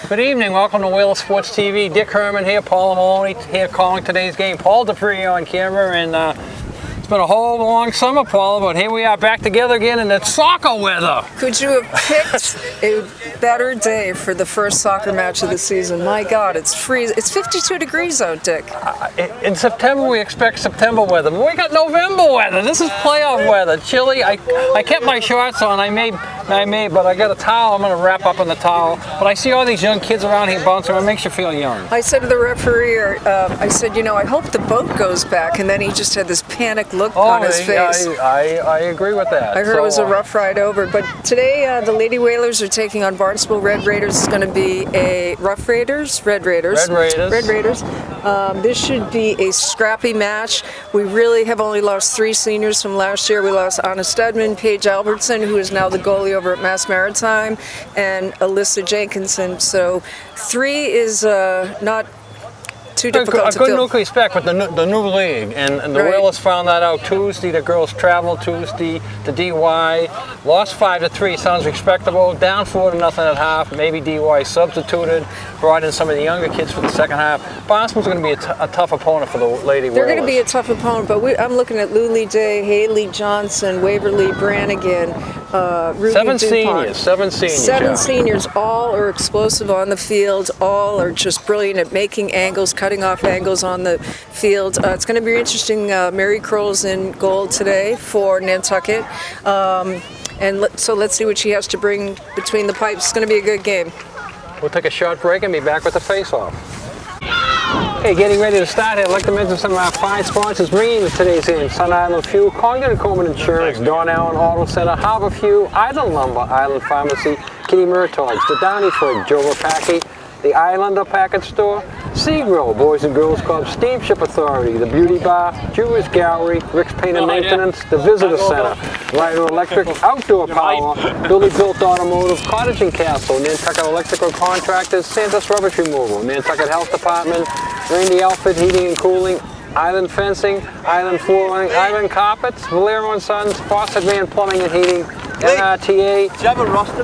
Good evening, welcome to Wheel Sports TV. Dick Herman here, Paul Maloney here calling today's game. Paul Dupree on camera, and it's been a whole long summer, Paul, but here we are back together again in it's soccer weather. Could you have picked a better day for the first soccer match of the season? My God, it's freezing. It's 52 degrees out, Dick. In September, we expect September weather, but we got November weather. This is playoff weather. Chilly. I kept my shorts on. I made, but I got a towel. I'm going to wrap up in the towel. But I see all these young kids around here bouncing. It makes you feel young. I said to the referee, I said, you know, I hope the boat goes back. And then he just had this panic look on his face. I agree with that. I heard it was a rough ride over. But today, the Lady Whalers are taking on Barnstable Red Raiders. It's going to be a Rough Raiders? Red Raiders. Red Raiders. This should be a scrappy match. We really have only lost 3 seniors from last year. We lost Anna Stedman, Paige Albertson, who is now the goalie over at Mass Maritime, and Alyssa Jenkinson. So 3 is not too difficult to fill. A good nucleus back with the new league, and the Whalers found that out Tuesday. The girls traveled Tuesday to DY, lost 5-3. Sounds respectable. Down 4-0 at half. Maybe DY substituted, brought in some of the younger kids for the second half. Barnstable's going to be a tough opponent for the Lady Whalers. They're going to be a tough opponent, but I'm looking at Luli Day, Haley Johnson, Waverly Brannigan, Ruby Seven DuPont. seniors. 7 seniors. All are explosive on the field. All are just brilliant at making angles, cutting off angles on the field. It's going to be interesting. Mary Kroll's in goal today for Nantucket. So let's see what she has to bring between the pipes. It's going to be a good game. We'll take a short break and be back with the face-off. Hey, getting ready to start here, I'd like to mention some of our fine sponsors bringing you today's game. Sun Island Fuel, Congdon and Coleman Insurance, Dawn Allen Auto Center, Harbor Fuel, Island Lumber, Island Pharmacy, Kitty Murtaugh, the Downey Fridge, Joe Rapaki, the Islander Package Store, Seagrill, Boys and Girls Club, Steamship Authority, the Beauty Bar, Jewelers Gallery, Rick's Paint and Maintenance, the Visitor Center, Ryder Electric, Outdoor Power, Billy Built Automotive, Cottage and Castle, Nantucket Electrical Contractors, Santa's Rubbish Removal, Nantucket Health Department, Randy Outfit Heating and Cooling, Island Fencing, Island Flooring, Island Carpets, Valero and Sons, Faucet Man Plumbing and Heating, NRTA,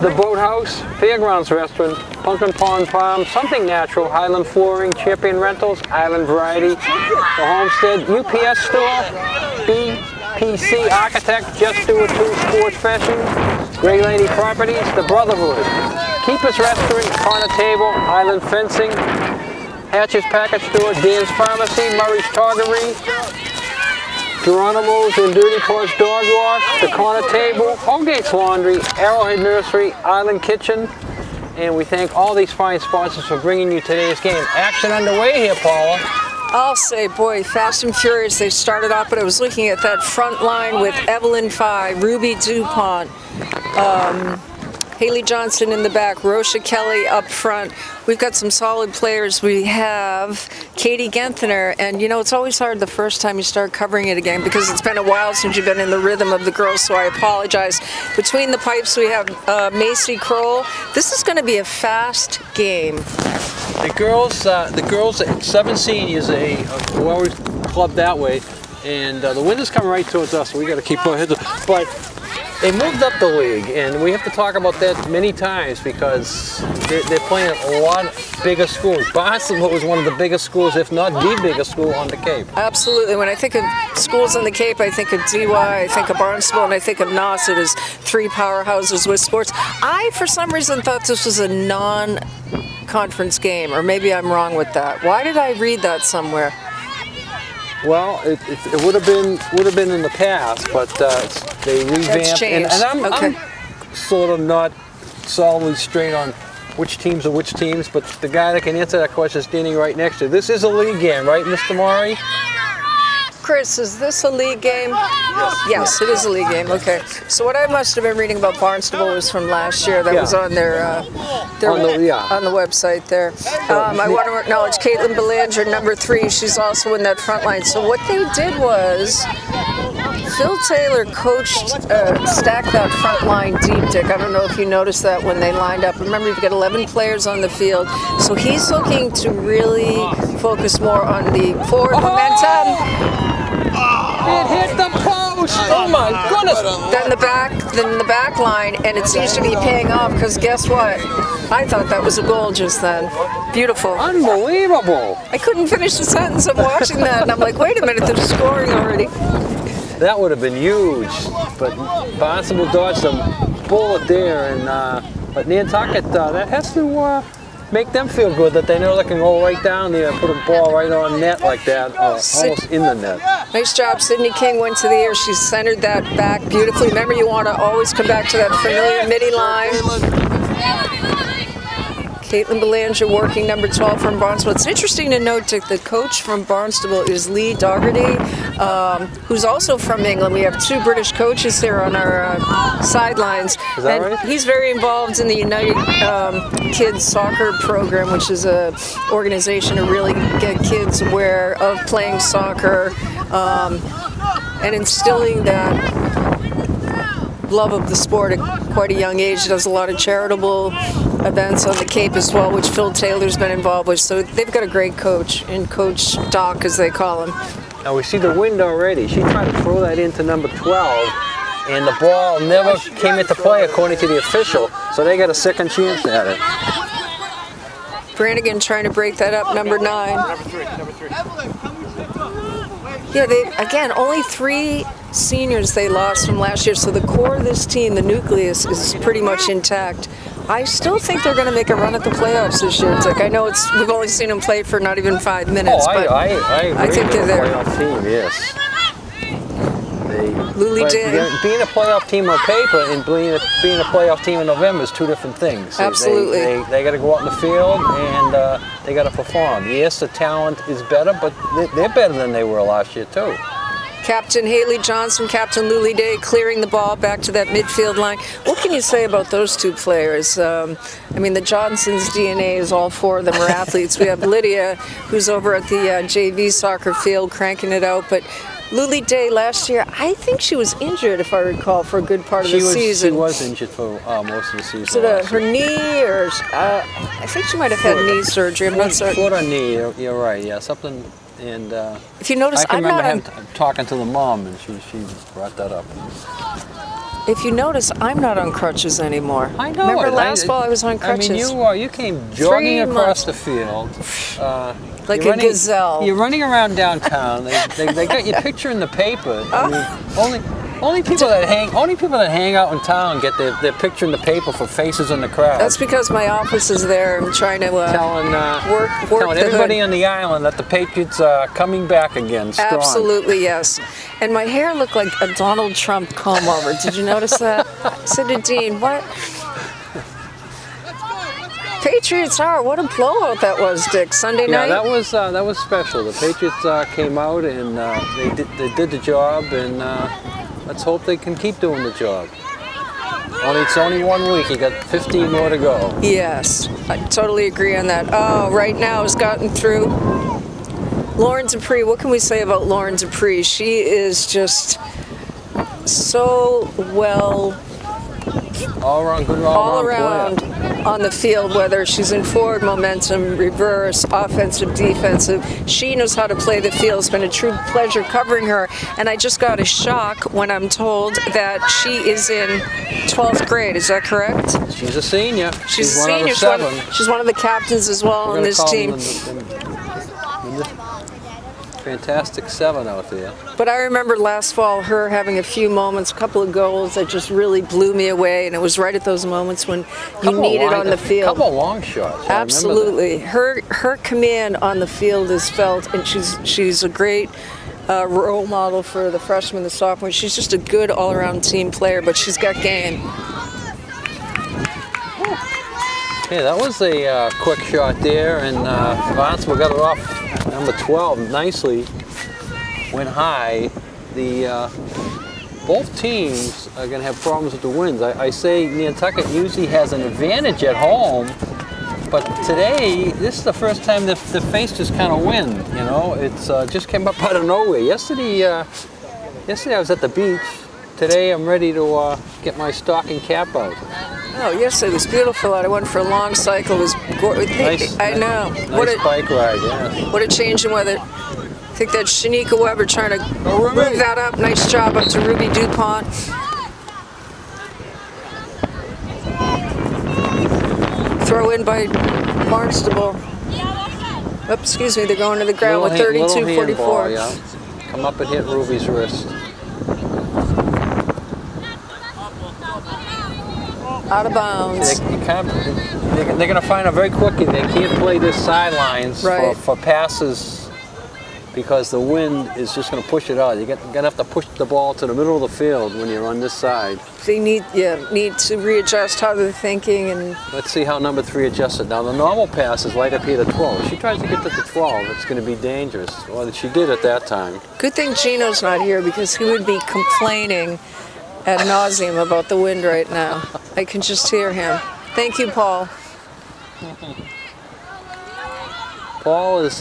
the Boathouse, Fairgrounds Restaurant, Pumpkin Pond Farm, Something Natural, Highland Flooring, Champion Rentals, Island Variety, the Homestead, UPS Store, BPC Architect, Just Do It 2 Sports Fashion, Gray Lady Properties, the Brotherhood, Keeper's Restaurant, Corner Table, Island Fencing, Hatch's Package Store, Dan's Pharmacy, Murray's Toggery, Geronimo's and Dirty Paws Dog Wash, the Corner Table, Holgate's Laundry, Arrowhead Nursery, Island Kitchen, and we thank all these fine sponsors for bringing you today's game. Action underway here, Paula. I'll say, boy, fast and furious. They started off, but I was looking at that front line with Evelyn Fye, Ruby DuPont, Haley Johnson in the back, Rosha Kelly up front. We've got some solid players. We have Katie Genthner, and you know, it's always hard the first time you start covering it again because it's been a while since you've been in the rhythm of the girls, so I apologize. Between the pipes, we have Macy Kroll. This is going to be a fast game. The girls, 7 seniors, we're always clubbed that way, and the wind is coming right towards us, so we got to keep our heads up. But they moved up the league, and we have to talk about that many times because they're playing at a lot bigger schools. Barnstable was one of the biggest schools, if not the biggest school on the Cape. Absolutely. When I think of schools on the Cape, I think of DY, I think of Barnstable, and I think of Nauset as 3 powerhouses with sports. I, for some reason, thought this was a non-conference game, or maybe I'm wrong with that. Why did I read that somewhere? Well, it would have been in the past, but they revamped, and I'm sort of not solidly straight on which teams are which teams, but the guy that can answer that question is standing right next to you. This is a league game, right, Mr. Maury? Chris, is this a league game? Yes, it is a league game. Okay. So what I must have been reading about Barnstable was from last year. That was on their on the website there. I want to acknowledge Caitlin Belanger, number 3. She's also in that front line. So what they did was Phil Taylor coached, stacked that front line deep, Dick. I don't know if you noticed that when they lined up. Remember, you've got 11 players on the field. So he's looking to really focus more on the forward momentum. It hit the post! post. Oh my goodness. Then the back line, and it seems to be paying off because guess what? I thought that was a goal just then. Beautiful. Unbelievable. I couldn't finish the sentence. I'm watching that, and I'm like, wait a minute, they're scoring already. That would have been huge, but Barnstable dodged a bullet there, and but Nantucket, that has to make them feel good that they know they can go right down there and put a ball right on net like that, almost in the net. Nice job. Sydney King went to the air. She centered that back beautifully. Remember, you want to always come back to that familiar midi line. Caitlin Belanger working number 12 from Barnstable. It's interesting to note that the coach from Barnstable is Lee Dougherty, who's also from England. We have two British coaches here on our sidelines. Is that and right? He's very involved in the United Kids Soccer Program, which is an organization to really get kids aware of playing soccer and instilling that love of the sport at quite a young age. He does a lot of charitable events on the Cape as well, which Phil Taylor's been involved with. So they've got a great coach, and Coach Doc, as they call him. Now we see the wind already. She tried to throw that into number 12, and the ball never came into play according to the official, so they got a second chance at it. Brannigan trying to break that up, number 9. Number three. Yeah, again, only 3 seniors they lost from last year, so the core of this team, the nucleus, is pretty much intact. I still think they're going to make a run at the playoffs this year. It's like, I know we've only seen them play for not even 5 minutes, but I agree. I think they're there. Playoff team, yes. Lily Day. Being a playoff team on paper and being a playoff team in November is two different things. Absolutely. They got to go out in the field and they got to perform. Yes, the talent is better, but they're better than they were last year too. Captain Haley Johnson, Captain Lily Day clearing the ball back to that midfield line. What can you say about those two players? I mean, the Johnsons' DNA is all 4 of them are athletes. We have Lydia, who's over at the JV soccer field cranking it out, but Lily Day last year, I think she was injured, if I recall, for a good part of the season. She was injured for most of the season. Was it her knee, or I think she might have had knee surgery. I'm not certain. Foot or knee, you're right, yeah, something. And if you notice, I can I'm remember not talking to the mom, and she brought that up. If you notice, I'm not on crutches anymore. I know. Remember last fall I was on crutches. I mean, you came jogging across the field. Like a gazelle. You're running around downtown. They got your picture in the paper. I mean, only people that hang out in town get their picture in the paper for faces in the crowd. That's because my office is there. I'm trying to telling work everybody on the island that the Patriots are coming back again strong. Absolutely, yes. And my hair looked like a Donald Trump comb over. Did you notice that? I said to Dean, what? Patriots are. What a blowout that was, Dick. Sunday night. Yeah, that was special. The Patriots came out and they did the job, and let's hope they can keep doing the job. It's only 1 week. You got 15 more to go. Yes, I totally agree on that. Oh, right now has gotten through. Lauren Dupree. What can we say about Lauren Dupree? She is just so well. All around on the field, whether she's in forward momentum, reverse, offensive, defensive. She knows how to play the field. It's been a true pleasure covering her. And I just got a shock when I'm told that she is in 12th grade. Is that correct? She's a senior. She's a one senior. Out of 7. She's one of the captains as well on this team. Fantastic 7 out there. But I remember last fall her having a few moments, a couple of goals that just really blew me away, and it was right at those moments when you need it on the field. A couple of long shots. Absolutely. Her command on the field is felt, and she's a great role model for the freshmen, the sophomores. She's just a good all-around team player, but she's got game. Yeah, that was a quick shot there, and Barnstable got it off number 12 nicely. Went high. Both teams are going to have problems with the winds. I say Nantucket usually has an advantage at home, but today, this is the first time they faced this kind of wind. You know, it's just came up out of nowhere. Yesterday I was at the beach. Today I'm ready to get my stocking cap out. Oh, yes, it was beautiful out. I went for a long cycle. It was gorgeous. Nice, I know. Nice bike ride, yeah. What a change in weather. think that's Shanika Weber trying to move that up. Nice job up to Ruby DuPont. Throw in by Barnstable. Oh, excuse me, they're going to the ground with 32-44. Yeah. Come up and hit Ruby's wrist. Out of bounds. They're going to find out very quickly they can't play this sidelines for passes because the wind is just going to push it out. You're going to have to push the ball to the middle of the field when you're on this side. They need to readjust how they're thinking. And let's see how number 3 adjusted. Now the normal pass is right up here to 12. If she tries to get to the 12, it's going to be dangerous. Well, she did at that time. Good thing Gino's not here because he would be complaining ad nauseum about the wind right now. I can just hear him. Thank you, Paul. Paul is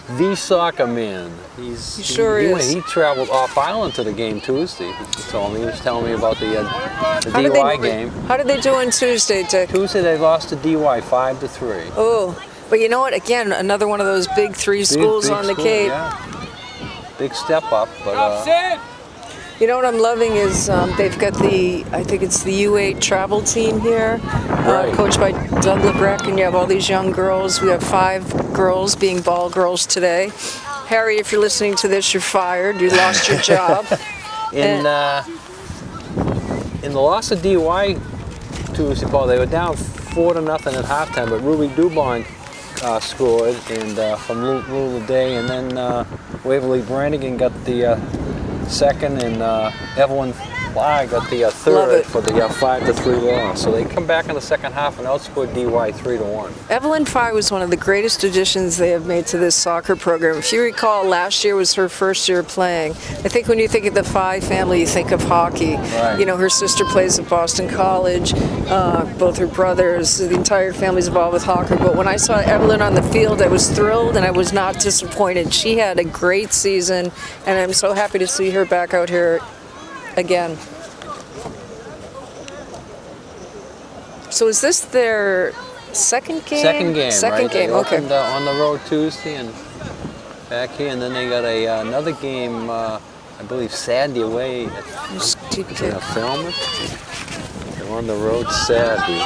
the soccer man. He sure is. He traveled off island to the game Tuesday. He was telling me about the DY game. How did they do on Tuesday, Dick? Tuesday they lost to DY 5-3. Oh, but you know what? Again, another one of those big 3 schools on the Cape. Yeah. Big step up, but. You know what I'm loving is they've got I think it's the U8 travel team here, coached by Doug LeBrecq, and you have all these young girls. We have 5 girls being ball girls today. Harry, if you're listening to this, you're fired. You lost your job. In the loss of DY Tuesday, Paul, they were down 4-0 at halftime, but Ruby DuPont scored and from Lula Day, and then Waverly Brannigan got the second, and Evelyn Fly got the third for the 5-3 loss. So they come back in the second half and outscored DY 3-1. Evelyn Fry was one of the greatest additions they have made to this soccer program. If you recall, last year was her first year playing. I think when you think of the Fry family, you think of hockey. Right. You know, her sister plays at Boston College, both her brothers, the entire family's involved with hockey. But when I saw Evelyn on the field, I was thrilled and I was not disappointed. She had a great season, and I'm so happy to see her back out here again. So is this their second game? Second game. Second game. Okay. Opened, on the road Tuesday and back here, and then they got another game. I believe Saturday away. Film it. They're on the road Saturday.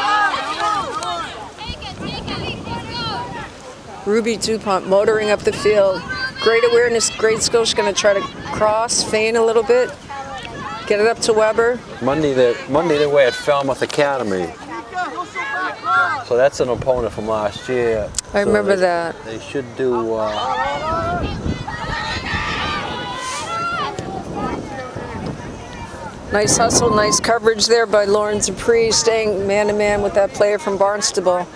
Ruby DuPont motoring up the field. Great awareness, great skill. She's going to try to cross, feint a little bit. Get it up to Weber. Monday they're away at Falmouth Academy. So that's an opponent from last year. I remember that. They should do. Nice hustle, nice coverage there by Lauren Dupree, staying man-to-man with that player from Barnstable.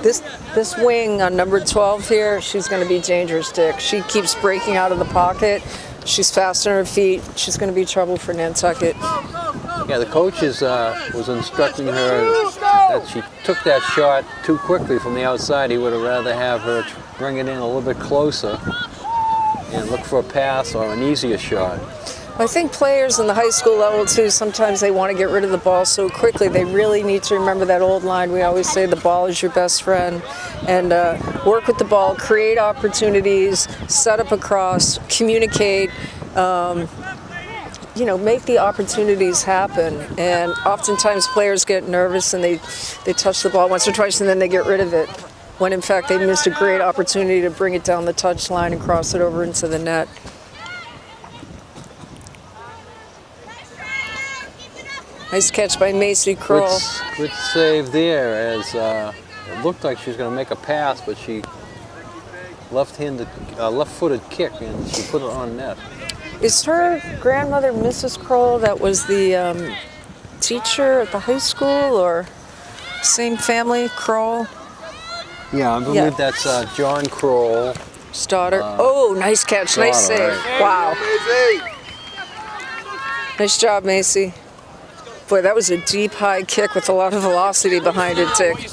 This wing on number 12 here, she's going to be dangerous, Dick. She keeps breaking out of the pocket. She's fast on her feet. She's going to be trouble for Nantucket. Yeah, the coach was instructing her that she took that shot too quickly from the outside. He would have rather have her bring it in a little bit closer and look for a pass or an easier shot. I think players in the high school level, too, sometimes they want to get rid of the ball so quickly. They really need to remember that old line. We always say the ball is your best friend. And work with the ball, create opportunities, set up a cross, communicate, make the opportunities happen. And oftentimes players get nervous and they touch the ball once or twice and then they get rid of it, when in fact they missed a great opportunity to bring it down the touch line and cross it over into the net. Nice catch by Macy Kroll. Good save there, as it looked like she was going to make a pass, but she left-footed kick, and she put it on net. Is her grandmother Mrs. Kroll that was the teacher at the high school, or same family, Kroll? Yeah, I believe that's John Kroll's daughter. Nice catch, daughter, nice save. Right. Wow. Nice job, Macy. Boy, that was a deep, high kick with a lot of velocity behind it, Dick.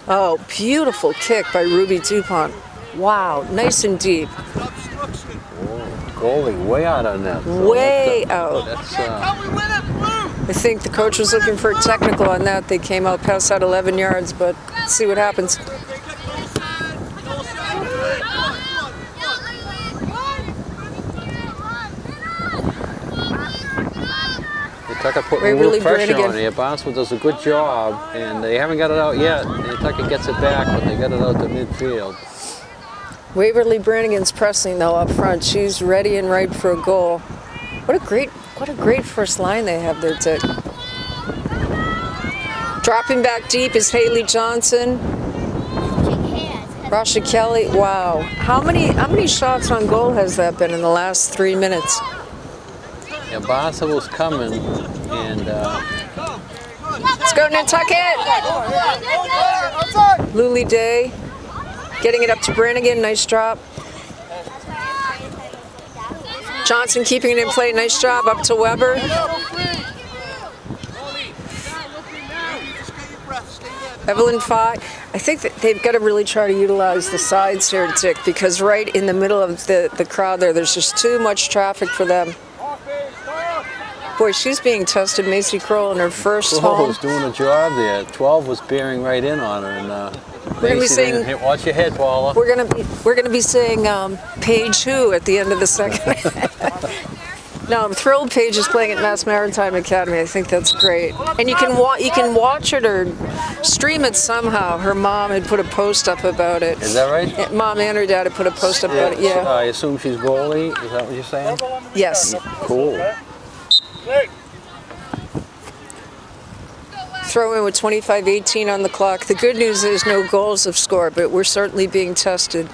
Oh, beautiful kick by Ruby DuPont. Wow, nice and deep. Goalie way out on that. Way out. I think the coach was looking for a technical on that. They came out past that 11 yards, but let's see what happens. Nantucket put a Waverly little pressure Brannigan. on here. Barnstable does a good job, and they haven't got it out yet. Nantucket gets it back, but they got it out to midfield. Waverly Brannigan's pressing though up front. She's ready and ripe for a goal. What a great first line they have there, Dick. Dropping back deep is Haley Johnson. Rasha Kelly, wow. How many shots on goal has that been in the last 3 minutes? Yeah, Barnstable's coming, and Let's go Nantucket! Luli Day getting it up to Brannigan, nice drop. Johnson keeping it in play, nice job, up to Weber. Evelyn Fye. I think that they've got to really try to utilize the sides here, Dick, because right in the middle of the crowd there's just too much traffic for them. Boy, she's being tested, Macy Kroll, in her first home. Kroll was doing a job there. 12 was bearing right in on her, and we're gonna be saying, watch your head, Paula. We're gonna be saying Paige who at the end of the second. No, I'm thrilled Paige is playing at Mass Maritime Academy. I think that's great. And you can watch it or stream it somehow. Her mom had put a post up about it. Is that right? Mom and her dad had put a post up about it, yeah. I assume she's goalie. Is that what you're saying? Yes. Cool. Throw in with 25-18 on the clock. The good news is no goals have scored, but we're certainly being tested.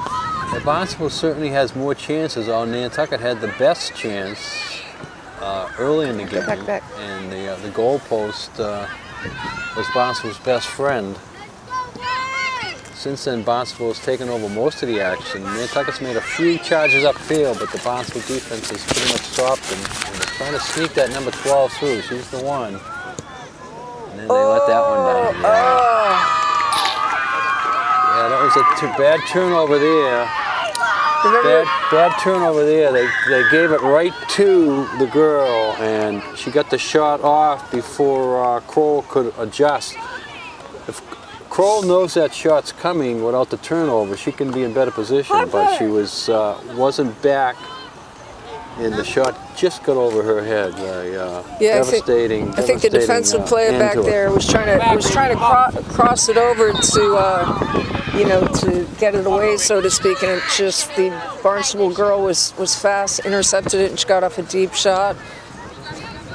Yeah, Barnstable certainly has more chances. Nantucket had the best chance early in the game, back. And the goal post was Barnstable's best friend. Since then, Barnstable has taken over most of the action. Nantucket's made a few charges upfield, but the Barnstable defense has pretty much stopped them. And they're trying to sneak that number 12 through. She's the one. And then they let that one down. Yeah, that was a bad turnover there. Bad turnover there. They gave it right to the girl, and she got the shot off before Kroll could adjust. If Kroll knows that shot's coming without the turnover, she can be in better position, but she wasn't back, and the shot just got over her head. Devastating. I think the defensive player back there was trying to cross it over to to get it away, so to speak, and it just the Barnstable girl was fast, intercepted it, and she got off a deep shot.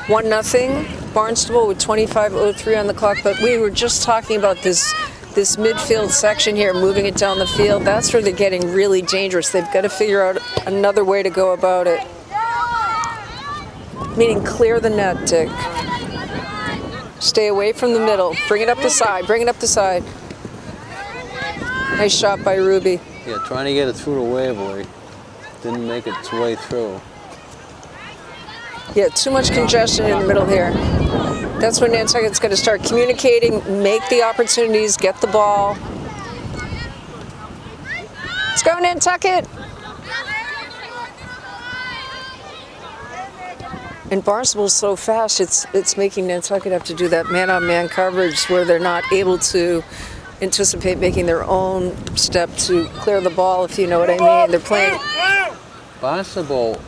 1-0 Barnstable with 25:03 on the clock, but we were just talking about this midfield section here, moving it down the field. That's where they're getting really dangerous. They've got to figure out another way to go about it. Meaning clear the net, Dick. Stay away from the middle. Bring it up the side. Bring it up the side. Nice shot by Ruby. Yeah, trying to get it through to Waverly. Didn't make its way through. Yeah, too much congestion in the middle here. That's when Nantucket's going to start communicating, make the opportunities, get the ball. Let's go, Nantucket! And Barnstable's so fast, it's making Nantucket have to do that man-on-man coverage where they're not able to anticipate making their own step to clear the ball, if you know what I mean. They're playing. Barnstable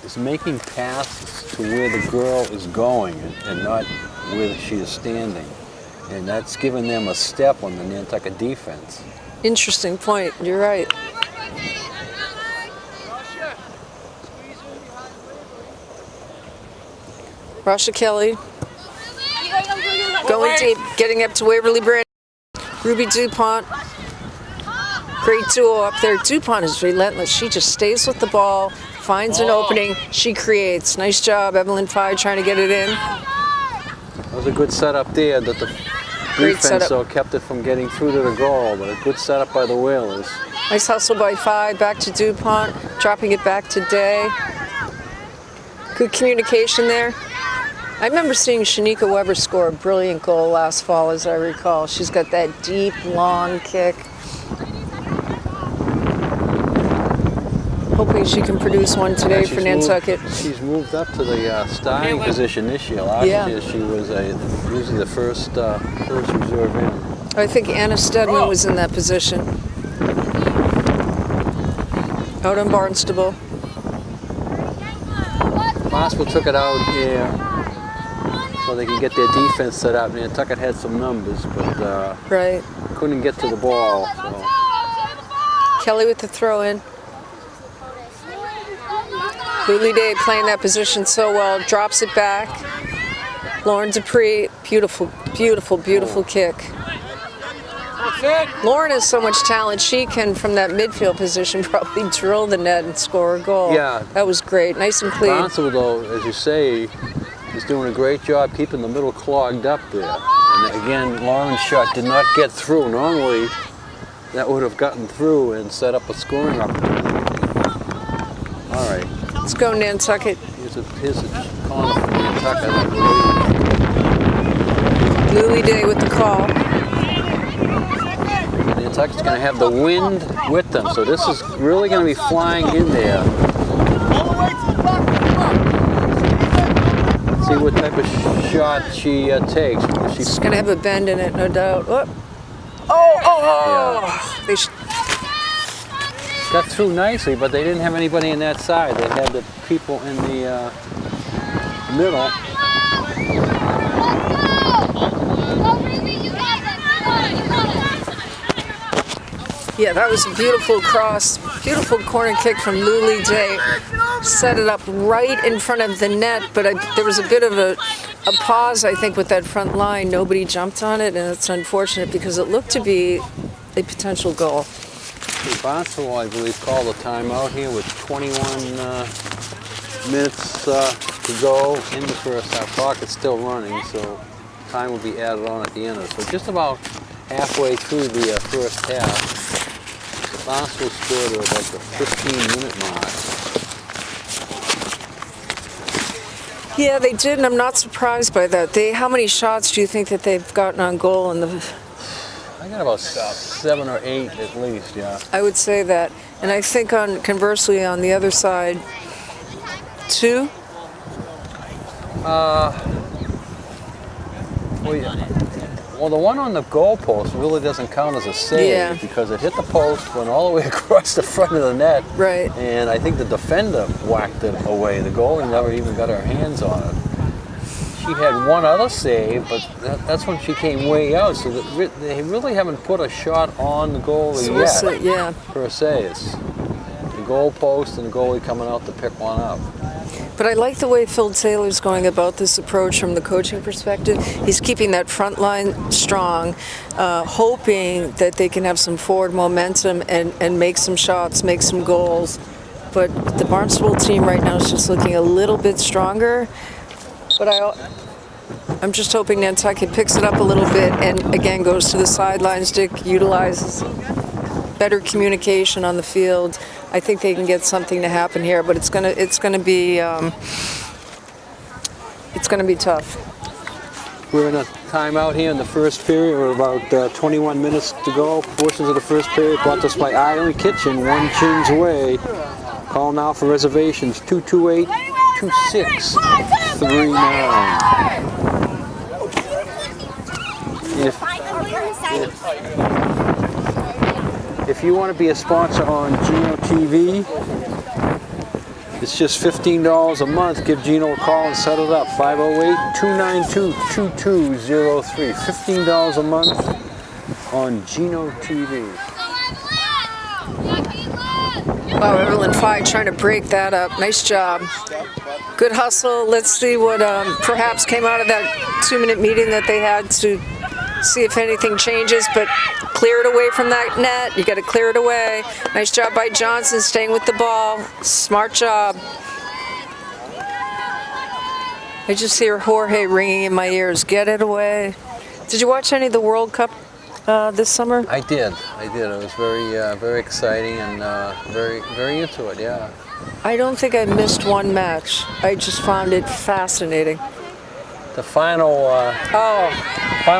is making passes to where the girl is going and not where she is standing. And that's giving them a step on the Nantucket defense. Interesting point. You're right. Rasha Kelly going deep, getting up to Waverly Brannigan. Ruby DuPont. Great duo up there. DuPont is relentless. She just stays with the ball, finds an opening, she creates. Nice job, Evelyn Fye trying to get it in. That was a good setup there that the defense kept it from getting through to the goal, but a good setup by the Whalers. Nice hustle by Fye, back to DuPont, dropping it back to Day. Good communication there. I remember seeing Shanika Weber score a brilliant goal last fall, as I recall. She's got that deep, long kick. Hoping she can produce one today for Nantucket. She's moved up to the starting position this year. Last year she was usually the first reserve in. I think Anna Stedman was in that position. Out on Barnstable. Barnstable took it out here so they could get their defense set up. Nantucket had some numbers, but Right. couldn't get to the ball. So. Kelly with the throw in. Lily Day playing that position so well, drops it back. Lauren Dupree, beautiful, beautiful, beautiful kick. Lauren has so much talent. She can, from that midfield position, probably drill the net and score a goal. Yeah. That was great. Nice and clean. Barnstable, though, as you say, is doing a great job keeping the middle clogged up there. And again, Lauren's shot did not get through. Normally, that would have gotten through and set up a scoring opportunity. All right. Let's go, Nantucket. Here's a corner from Nantucket, I believe. Lily Day with the call. Nantucket's going to have the wind with them, so this is really going to be flying in there. Let's see what type of shot she takes. She's going to have a bend in it, no doubt. Oh! Yeah. They got through nicely, but they didn't have anybody in that side. They had the people in the middle. Yeah, that was a beautiful cross, beautiful corner kick from Luli Day. Set it up right in front of the net, but there was a bit of a pause, I think, with that front line. Nobody jumped on it, and it's unfortunate because it looked to be a potential goal. Barnstable, I believe, called a timeout here with 21 minutes to go in the first half. Clock is still running, so time will be added on at the end of it. So just about halfway through the first half, Barnstable scored at like the 15-minute mark. Yeah, they did, and I'm not surprised by that. How many shots do you think that they've gotten on goal in the? I got about 7 or 8 at least, yeah. I would say that, and I think conversely on the other side, 2. Well, the one on the goalpost really doesn't count as a save because it hit the post, went all the way across the front of the net. Right. And I think the defender whacked it away. The goalie never even got her hands on it. She had one other save, but that's when she came way out. So they really haven't put a shot on the goalie yet, per se. It's the goalpost and the goalie coming out to pick one up. But I like the way Phil Taylor's going about this approach from the coaching perspective. He's keeping that front line strong, hoping that they can have some forward momentum and make some shots, make some goals. But the Barnstable team right now is just looking a little bit stronger. But I'm just hoping Nantucket picks it up a little bit and again goes to the sidelines. Dick utilizes better communication on the field. I think they can get something to happen here, but it's gonna be tough. We're in a timeout here in the first period. We're about 21 minutes to go. Portions of the first period brought to us by Island Kitchen, 1 Chins Way. Call now for reservations, 228-2639. If you want to be a sponsor on Gino TV, it's just $15 a month. Give Gino a call and set it up. 508-292-2203. $15 a month on Gino TV. Wow, Evelyn Fye trying to break that up. Nice job. Good hustle. Let's see what perhaps came out of that 2-minute meeting that they had to see if anything changes, but clear it away from that net. You got to clear it away. Nice job by Johnson staying with the ball. Smart job. I just hear Jorge ringing in my ears. Get it away. Did you watch any of the World Cup this summer? I did. It was very exciting and very into it, yeah. I don't think I missed one match. I just found it fascinating. The final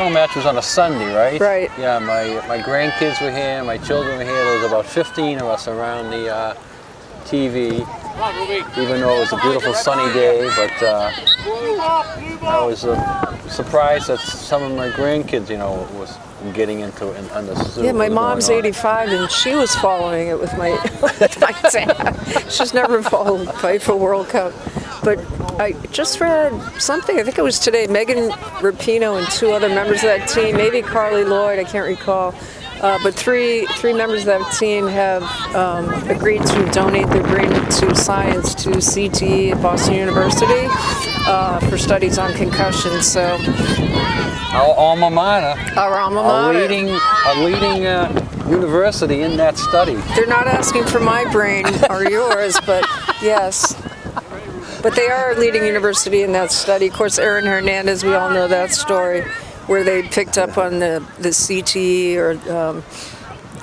match was on a Sunday, right? Right. Yeah, my grandkids were here, my children were here. There was about 15 of us around the TV, even though it was a beautiful sunny day. But I was surprised that some of my grandkids, was getting into it and understood. Yeah, my mom's 85 and she was following it with my dad. She's never followed FIFA World Cup. But I just read something, I think it was today, Megan Rapinoe and 2 other members of that team, maybe Carly Lloyd, I can't recall, but three members of that team have agreed to donate their brain to science to CTE at Boston University for studies on concussion. So Our alma mater. our alma mater. A leading university in that study. They're not asking for my brain or yours, but yes. But they are a leading university in that study. Of course, Aaron Hernandez, we all know that story, where they picked up on the CTE or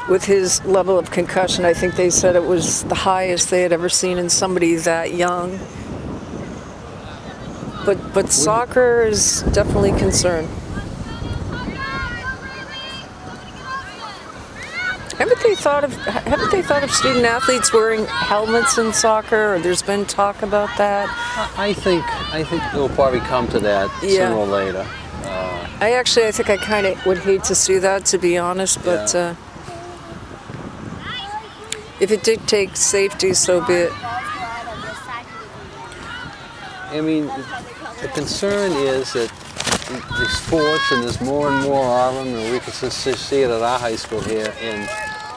with his level of concussion. I think they said it was the highest they had ever seen in somebody that young. But soccer is definitely a concern. Haven't they thought of student athletes wearing helmets in soccer? Or there's been talk about that. I think it'll probably come to that sooner or later. I think I kind of would hate to see that, to be honest. But if it dictates safety, so be it. I mean, the concern is that the sports, and there's more and more of them, and we can just see it at our high school here.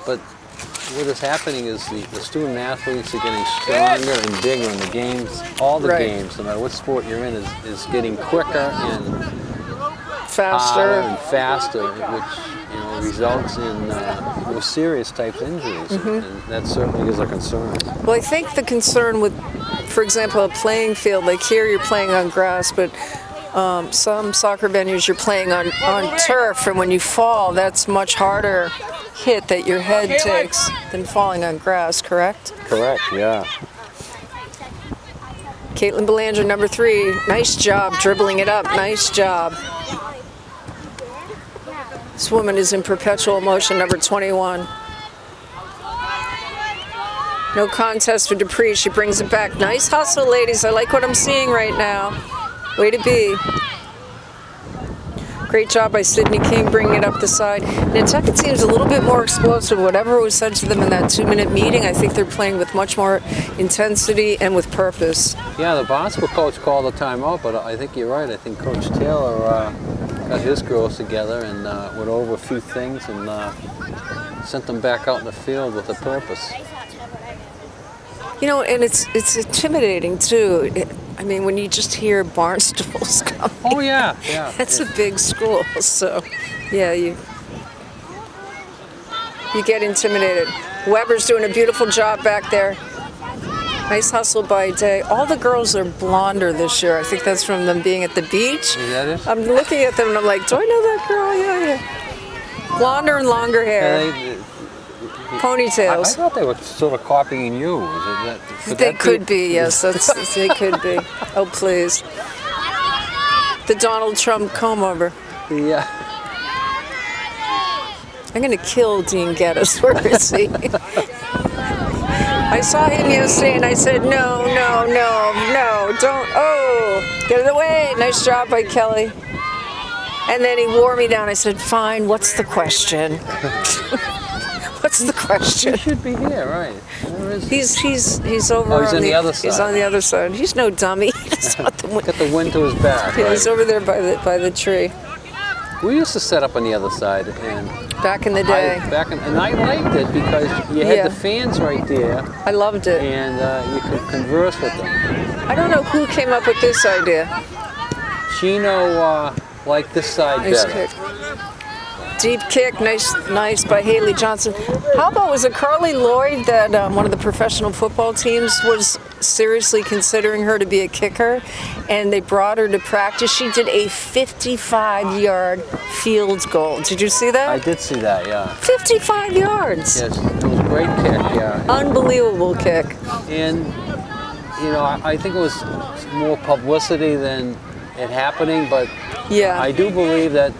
But what is happening is the student athletes are getting stronger and bigger in the games. All the games, no matter what sport you're in, is getting quicker and faster, which results in more serious type injuries, and that certainly is a concern. Well, I think the concern with, for example, a playing field, like here you're playing on grass, but some soccer venues you're playing on turf, and when you fall, that's much harder hit that your head takes than falling on grass, correct? Correct, yeah. Caitlin Belanger, number 3. Nice job dribbling it up. Nice job. This woman is in perpetual motion, number 21. No contest for Dupree. She brings it back. Nice hustle, ladies. I like what I'm seeing right now. Way to be. Great job by Sydney King bringing it up the side. Nantucket seems a little bit more explosive. Whatever was said to them in that 2-minute meeting, I think they're playing with much more intensity and with purpose. Yeah, the basketball coach called a timeout, but I think you're right. I think Coach Taylor got his girls together and went over a few things and sent them back out in the field with a purpose. You know, and it's intimidating too. I mean, when you just hear Barnstable's coming. Oh yeah. That's a big school, so yeah, you get intimidated. Weber's doing a beautiful job back there. Nice hustle by Day. All the girls are blonder this year. I think that's from them being at the beach. Is that it? I'm looking at them and I'm like, do I know that girl? Yeah. Blonder and longer hair. Ponytails. I thought they were sort of copying you. They could be, yes. They could be. Oh, please. The Donald Trump comb over. Yeah. I'm going to kill Dean Geddes. Where is he? I saw him yesterday and I said, no, don't. Oh, get it away. Nice job by Kelly. And then he wore me down. I said, fine, what's the question? What's the question? He should be here, right? Where is he? He's over. Oh, he's on the other side. He's on the other side. He's no dummy. He's got the wind to his back. Yeah, right? He's over there by the tree. We used to set up on the other side, and back in the day. And I liked it because you had the fans right there. I loved it. And you could converse with them. I don't know who came up with this idea. Chino liked this side better. Kick. Deep kick, nice by Haley Johnson. How about, was it Carly Lloyd that one of the professional football teams was seriously considering her to be a kicker, and they brought her to practice? She did a 55-yard field goal. Did you see that? I did see that, yeah. 55 yards. Yes, it was a great kick, yeah. Unbelievable kick. And, you know, I think it was more publicity than it happening, but yeah, I do believe that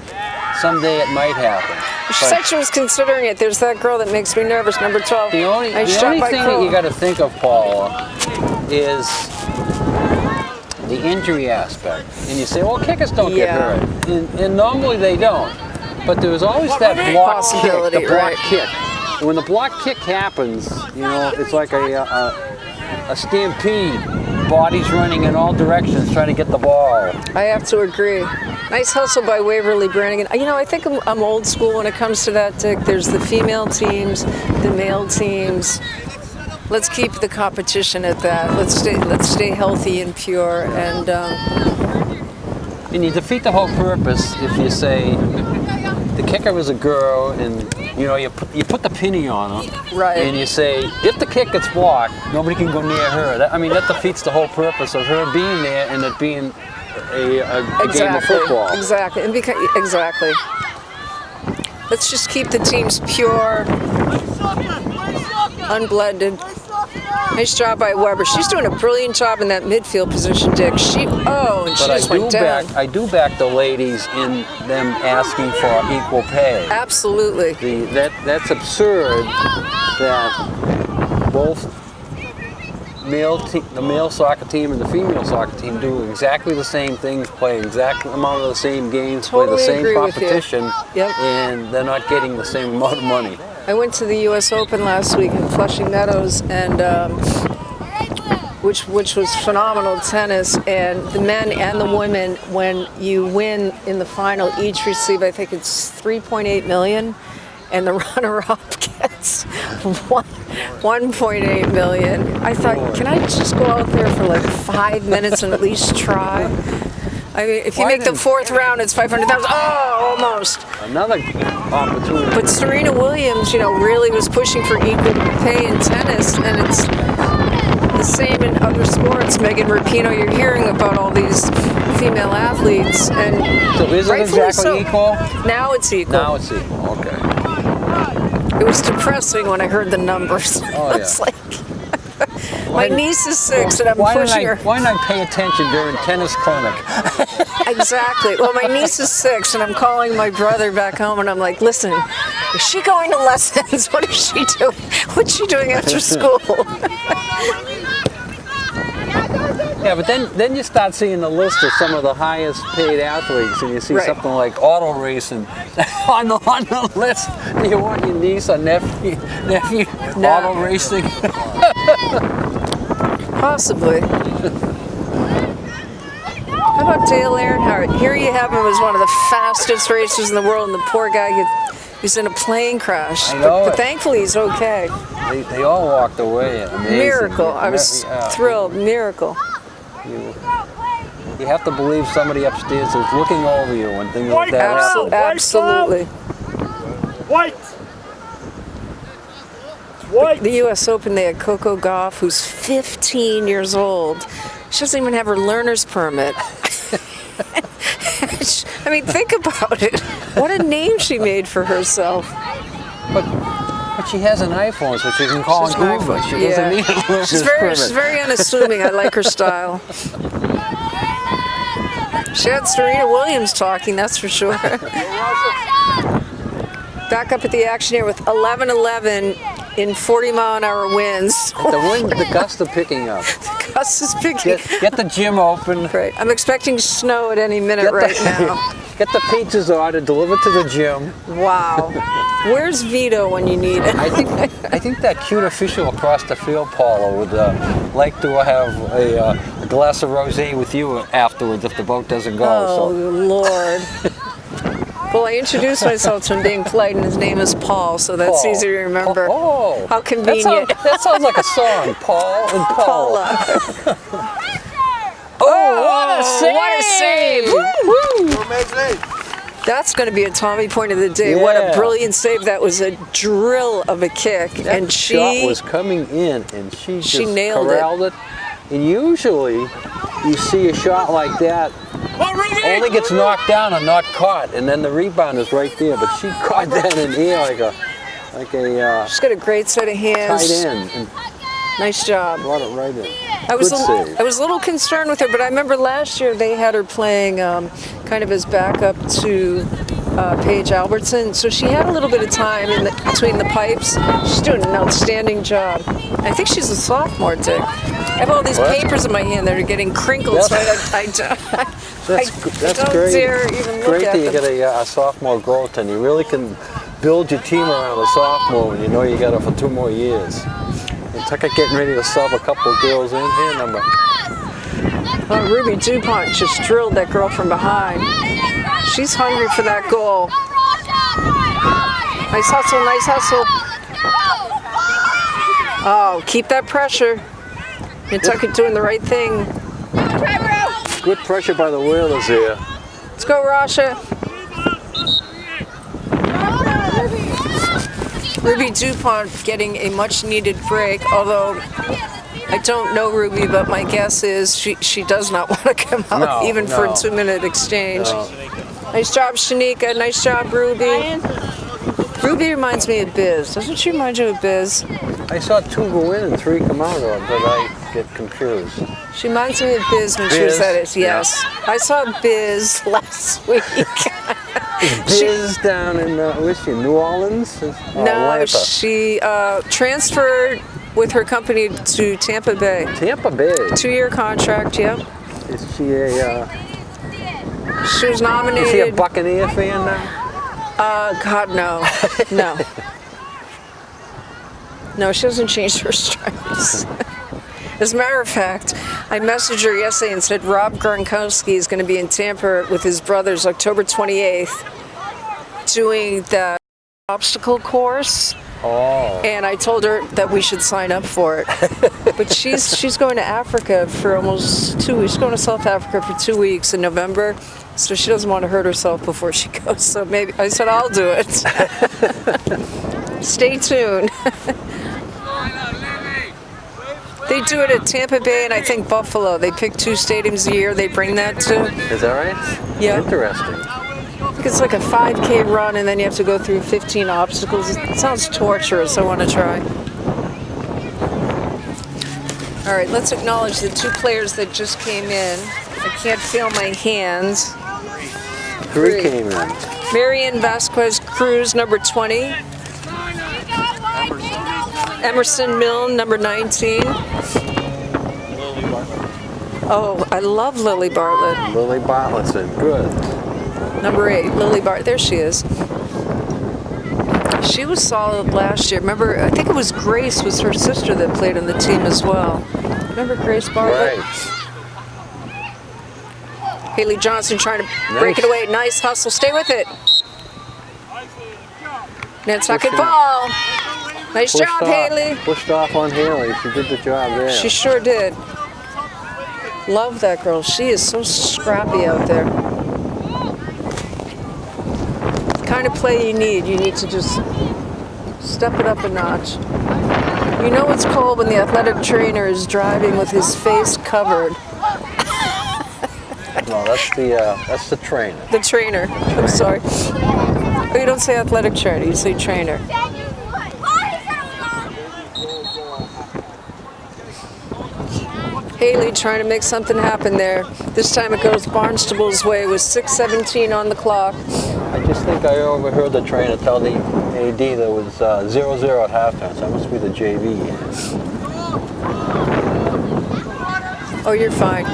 someday it might happen. She said she was considering it. There's that girl that makes me nervous, number 12. The only thing that you got to think of, Paula, is the injury aspect. And you say, well, kickers don't get hurt. And normally they don't. But there's always that block kick, the block kick. And when the block kick happens, you know, it's like a stampede. bodies running in all directions trying to get the ball. I have to agree. Nice hustle by Waverly Brannigan. You know, I think I'm old school when it comes to that, Dick. There's the female teams, the male teams. Let's keep the competition at that. Let's stay healthy and pure. And you defeat the whole purpose if you say the kicker is a girl, and you know you put the penny on her, right? And you say if the kick gets blocked, nobody can go near her. That defeats the whole purpose of her being there and it being a game of football. Exactly. Exactly. Let's just keep the teams pure, unblended. Nice job by Weber. She's doing a brilliant job in that midfield position, Dick. She just went down. I do back the ladies in them asking for equal pay. Absolutely. That's absurd that both the male soccer team and the female soccer team do exactly the same things, play exactly the amount of the same games, totally play the same competition, yep. And they're not getting the same amount of money. I went to the U.S. Open last week in Flushing Meadows, and which was phenomenal tennis. And the men and the women, when you win in the final, each receive, I think it's $3.8 million, and the runner-up gets $1.8 million. I thought, can I just go out there for like 5 minutes and at least try? I mean, if you make the fourth round, it's $500,000. Oh, almost. Another opportunity. But Serena Williams, really was pushing for equal pay in tennis, and it's the same in other sports. Megan Rapinoe, you're hearing about all these female athletes, and so is it exactly equal? Now it's equal. Now it's equal. Okay. It was depressing when I heard the numbers. Oh, It's like my niece is 6, and I'm pushing her. Why not pay attention during tennis clinic? Exactly. Well, my niece is 6, and I'm calling my brother back home, and I'm like, listen, is she going to lessons? What is she doing? What's she doing after school? Yeah, but then you start seeing the list of some of the highest paid athletes, and you see something like auto racing on the list. Do you want your niece or nephew auto racing? Possibly. How about Dale Earnhardt? Here you have him as one of the fastest racers in the world, and the poor guy he's in a plane crash. But thankfully he's okay. They all walked away. Amazing. Miracle. I was thrilled. Miracle. You have to believe somebody upstairs is looking over you when things like that happen. Absolutely. White. The U.S. Open, they had Coco Gauff, who's 15 years old. She doesn't even have her learner's permit. I mean, think about it. What a name she made for herself. But she has an iPhone, so she can call an Uber. She doesn't need a learner's permit. She's very unassuming. I like her style. She had Serena Williams talking, that's for sure. Back up at the action here with 11-11 in 40-mile-an-hour winds. The gusts are picking up. The gust is picking up. Get the gym open. Right. I'm expecting snow at any minute now. Get the pizzas ordered, delivered to the gym. Wow. Where's Vito when you need it? I think that cute official across the field, Paula, would like to have a glass of rosé with you afterwards if the boat doesn't go. Oh, Lord. Well, I introduced myself to him being polite, and his name is Paul, so that's easy to remember. Oh, how convenient. That sounds like a song, Paul and Paula. What a save! What a save! That's going to be a Tommy point of the day. Yeah. What a brilliant save. That was a drill of a kick. That shot was coming in, and she just nailed corralled it. And usually, you see a shot like that, only gets knocked down and not caught, and then the rebound is right there. But she caught that in here like a she's got a great set of hands. Tight end. And nice job. Brought it right in. I was a little concerned with her, but I remember last year they had her playing kind of as backup to Paige Albertson, so she had a little bit of time between the pipes. She's doing an outstanding job. I think she's a sophomore, Dick. I have all these papers in my hand that are getting crinkled, so I don't dare even look at them. Great that you get a sophomore growth, and you really can build your team around a sophomore when you know you got her for 2 more years. And Tucker getting ready to sub a couple of girls in here, number Ruby DuPont just drilled that girl from behind. She's hungry for that goal. Nice hustle, nice hustle. Oh, keep that pressure. Nantucket doing the right thing. Good pressure by the Whalers here. Let's go, Rasha. Ruby DuPont getting a much-needed break, although I don't know Ruby, but my guess is she does not want to come out even for a 2-minute exchange. No. Nice job, Shanika. Nice job, Ruby. Ruby reminds me of Biz. Doesn't she remind you of Biz? I saw 2 go in and 3 come out, or did I get confused? She reminds me of Biz when she was at it. Yes. Yeah. I saw Biz last week. Biz down in, where's she, New Orleans? No, she transferred with her company to Tampa Bay. Tampa Bay? 2-year contract, yeah. Is she a... she was nominated... Is she a Buccaneer fan now? God, no. No. No, she doesn't change her stripes. As a matter of fact, I messaged her yesterday and said Rob Gronkowski is going to be in Tampa with his brothers October 28th doing the obstacle course. Oh. And I told her that we should sign up for it. But she's going to Africa for almost 2 weeks. She's going to South Africa for 2 weeks in November. So she doesn't want to hurt herself before she goes. So maybe I said I'll do it. Stay tuned. They do it at Tampa Bay and I think Buffalo. They pick 2 stadiums a year. They bring that to. Is that right? Yeah. Interesting. I think it's like a 5K run and then you have to go through 15 obstacles. It sounds torturous. I want to try. All right, let's acknowledge the 2 players that just came in. I can't feel my hands. 3 came in. Marian Vasquez Cruz, number 20. Emerson Milne, number 19. Oh, I love Lily Bartlett. Lily Bartlett's in. Good. Number 8, Lily Bartlett. There she is. She was solid last year. Remember, I think it was Grace was her sister that played on the team as well. Remember Grace Bartlett? Right. Haley Johnson trying to break it away. Nice hustle. Stay with it. Nantucket ball. Nice job, Haley. Pushed off on Haley. She did the job there. She sure did. Love that girl. She is so scrappy out there. The kind of play you need. You need to just step it up a notch. You know it's cold when the athletic trainer is driving with his face covered. No, that's the trainer. The trainer. I'm sorry. Oh, you don't say athletic trainer. You say trainer. Haley trying to make something happen there. This time it goes Barnstable's way with 6:17 on the clock. I just think I overheard the trainer tell the AD there was 0-0 at halftime, so that must be the JV. Oh, you're fine.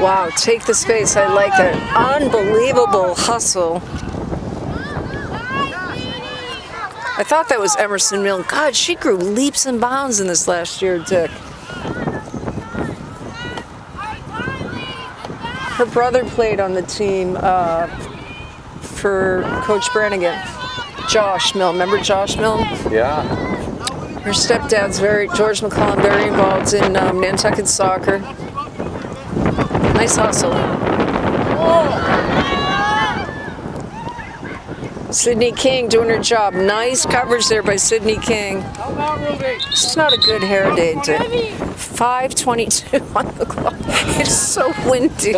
Wow, take the space. I like that. Unbelievable hustle. I thought that was Emerson Milne. God, she grew leaps and bounds in this last year, Dick. Her brother played on the team for Coach Brannigan. Josh Milne. Remember Josh Milne? Yeah. Her stepdad's George McCollum, very involved in Nantucket soccer. Nice hustle. Sydney King doing her job. Nice coverage there by Sydney King. It's not a good hair day, Dick. 5:22 on the clock. It's so windy.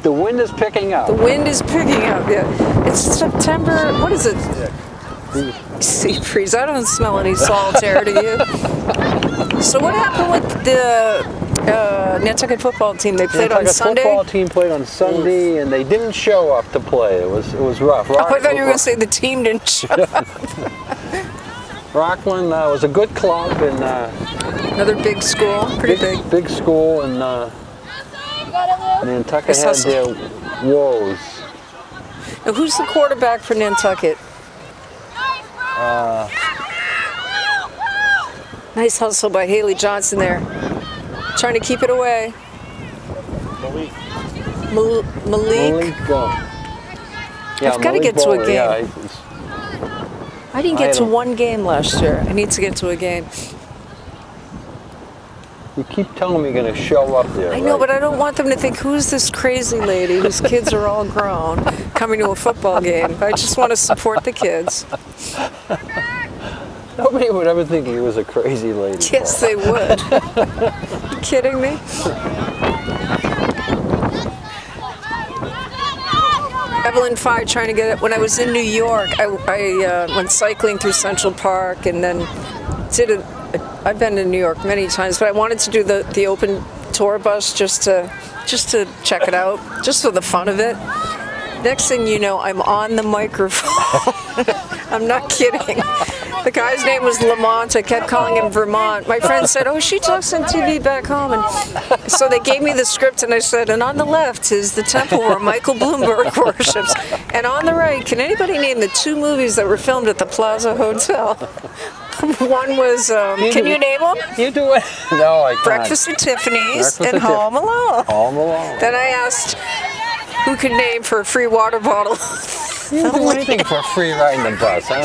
The wind is picking up. The wind is picking up, yeah. It's September, what is it? Sea breeze. I don't smell any salt air, do you? So what happened with the Nantucket football team? They played on Sunday? The football team played on Sunday, and they didn't show up to play. It was rough. Oh, I thought you were going to say the team didn't show up. Rockland was a good club, and another big school, pretty big. Big school, and Nantucket had their woes. Now, who's the quarterback for Nantucket? Nice hustle by Haley Johnson there. Trying to keep it away. Malik. Malik. Yeah, I've got to get to a game. Yeah, I didn't get to one game last year. I need to get to a game. you keep telling me you're going to show up there. I know, right? but I don't want them to think, who's this crazy lady whose kids are all grown coming to a football game? I just want to support the kids. Nobody would ever think he was a crazy lady. Yes, they would. You kidding me? Evelyn Fye trying to get it. When I was in New York, I went cycling through Central Park and then I've been to New York many times, but I wanted to do the open tour bus just to check it out, just for the fun of it. Next thing you know, I'm on the microphone. I'm not kidding. The guy's name was Lamont. I kept calling him Vermont. My friend said, oh, she talks on TV back home. And so they gave me the script, and I said, and on the left is the temple where Michael Bloomberg worships. And on the right, can anybody name the 2 movies that were filmed at the Plaza Hotel? One was, can you name them? You do it. No, I can't. Breakfast at Tiffany's and Home Alone. Home Alone. Then I asked who could name for a free water bottle. You don't do anything for free riding the bus, huh?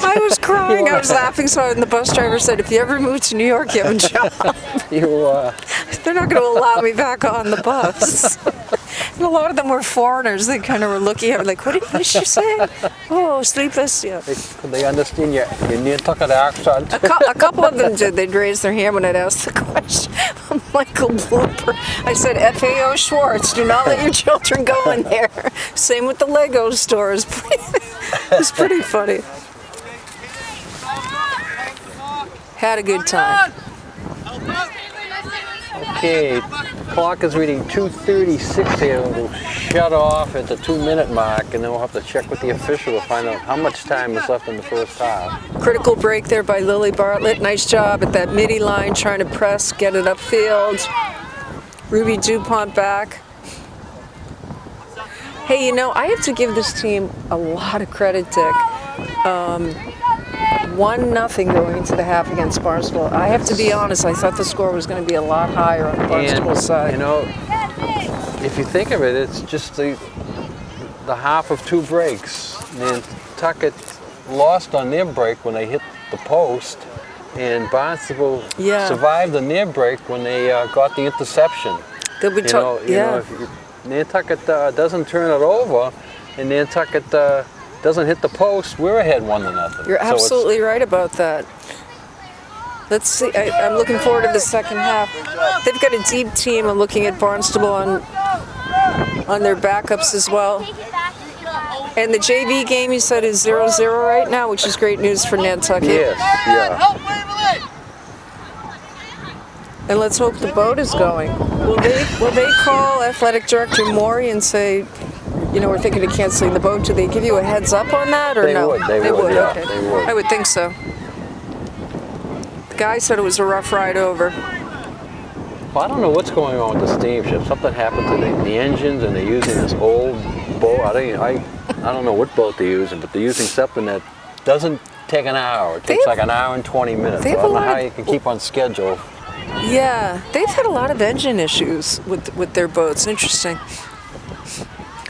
I was crying. I was laughing. So the bus driver said, if you ever move to New York, you have a job. They're not going to allow me back on the bus. And a lot of them were foreigners. They kind of were looking at me like, what did she say? Oh, sleepless, yeah. They understand your Nantucket accent. A couple of them did. They'd raise their hand when I'd ask the question. Michael Bloomberg. I said, FAO Schwartz, do not let your children go in there. Same with the Lego stores. It's pretty funny. Had a good time. Okay, clock is reading 2:36 here. We'll shut off at the 2-minute mark, and then we'll have to check with the official to find out how much time is left in the first half. Critical break there by Lily Bartlett. Nice job at that midi line, trying to press, get it upfield. Ruby DuPont back. Hey, you know, I have to give this team a lot of credit, Dick. 1-0 going into the half against Barnstable. I have to be honest, I thought the score was going to be a lot higher on the Barnstable side. You know, if you think of it, it's just the half of 2 breaks. Nantucket lost on their break when they hit the post, and Barnstable survived the near break when they got the interception. If Nantucket doesn't turn it over, and Nantucket doesn't hit the post, we're ahead 1-0. You're absolutely right about that. Let's see. I'm looking forward to the second half. They've got a deep team. I'm looking at Barnstable on their backups as well. And the JV game, you said, is 0-0 right now, which is great news for Nantucket. Yes, yeah. And let's hope the boat is going. Will they call Athletic Director Maury and say, you know, we're thinking of canceling the boat? Do they give you a heads up on that, or no? They would. Yeah, okay. they would. I would think so. The guy said it was a rough ride over. Well, I don't know what's going on with the steamship. Something happened to the engines, and they're using this old boat. I don't know what boat they're using, but they're using something that doesn't take an hour. It takes like an hour and 20 minutes. So I don't know how you can keep on schedule. Yeah, they've had a lot of engine issues with their boats. Interesting.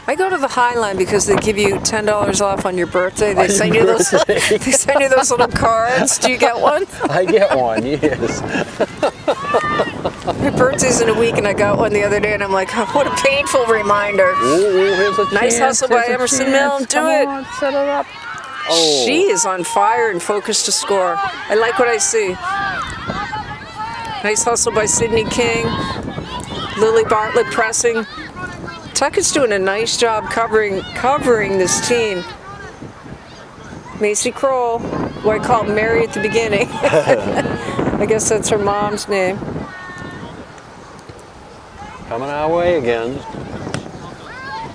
I go to the High Line because they give you $10 off on your birthday. They send you those. They send you those little cards. Do you get one? I get one. Yes. My birthday's in a week, and I got one the other day, and I'm like, oh, what a painful reminder. Ooh, here's a nice chance, hustle by Emerson Mill. Do it. On, set it up. Oh. She is on fire and focused to score. I like what I see. Nice hustle by Sydney King. Lily Bartlett pressing. Tuckett's doing a nice job covering this team. Macy Kroll, who I called Mary at the beginning. I guess that's her mom's name. Coming our way again.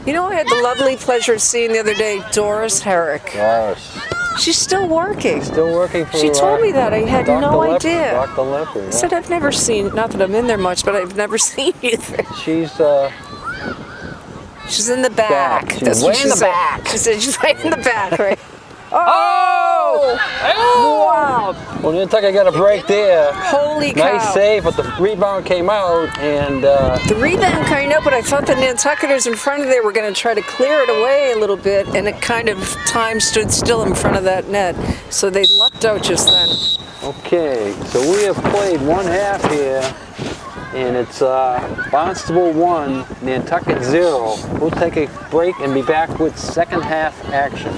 You know, I had the lovely pleasure of seeing the other day Doris Herrick. Doris. She's still working. Still working for She told me that. I had no idea. Dr. Leper. Yeah. I said, I've never seen, not that I'm in there much, but I've never seen you there. She's in the back. She's way in the back. She said she's right in the back, right? Oh! Oh! Wow! Well, Nantucket got a break there. Holy cow! Nice save, but the rebound came out, and The rebound came up, but I thought the Nantucketers in front of there were going to try to clear it away a little bit, and it kind of time stood still in front of that net. So they lucked out just then. okay, so we have played one half here, and it's Barnstable 1, Nantucket 0. We'll take a break and be back with second half action.